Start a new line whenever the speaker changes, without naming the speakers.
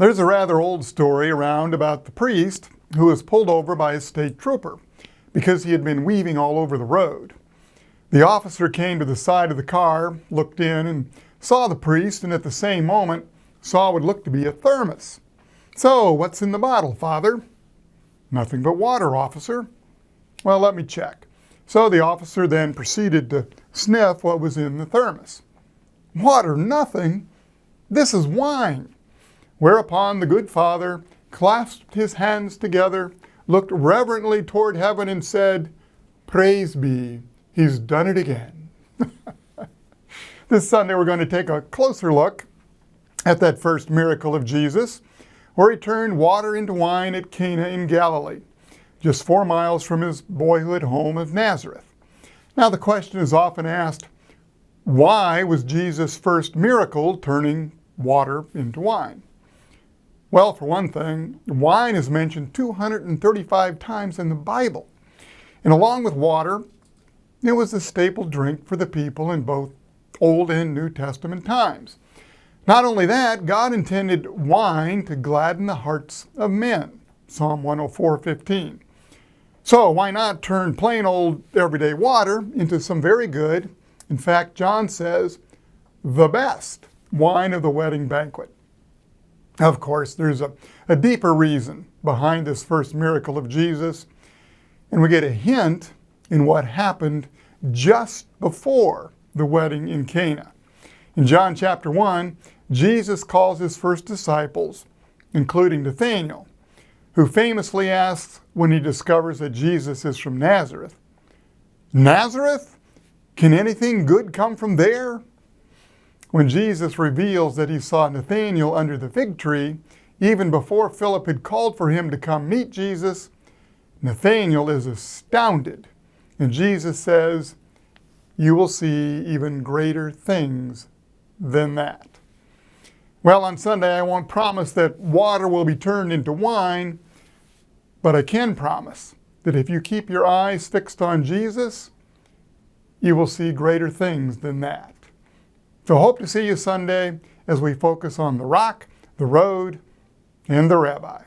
There's a rather old story around about the priest who was pulled over by a state trooper because he had been weaving all over the road. The officer came to the side of the car, looked in, and saw the priest, and at the same moment saw what looked to be a thermos. "So, what's in the bottle, Father?" "Nothing but water, officer." "Well, let me check." So the officer then proceeded to sniff what was in the thermos. "Water, nothing. This is wine." Whereupon the good father clasped his hands together, looked reverently toward heaven, and said, "Praise be, he's done it again." This Sunday we're going to take a closer look at that first miracle of Jesus, where he turned water into wine at Cana in Galilee, just 4 miles from his boyhood home of Nazareth. Now the question is often asked, why was Jesus' first miracle turning water into wine? Well, for one thing, wine is mentioned 235 times in the Bible. And along with water, it was a staple drink for the people in both Old and New Testament times. Not only that, God intended wine to gladden the hearts of men, Psalm 104:15. So why not turn plain old everyday water into some very good, in fact, John says, the best wine of the wedding banquet? Of course, there's a deeper reason behind this first miracle of Jesus, and we get a hint in what happened just before the wedding in Cana. In John chapter 1, Jesus calls his first disciples, including Nathanael, who famously asks when he discovers that Jesus is from Nazareth, "Nazareth? Can anything good come from there?" When Jesus reveals that he saw Nathanael under the fig tree, even before Philip had called for him to come meet Jesus, Nathanael is astounded. And Jesus says, "You will see even greater things than that." Well, on Sunday, I won't promise that water will be turned into wine, but I can promise that if you keep your eyes fixed on Jesus, you will see greater things than that. So hope to see you Sunday as we focus on the rock, the road, and the rabbi.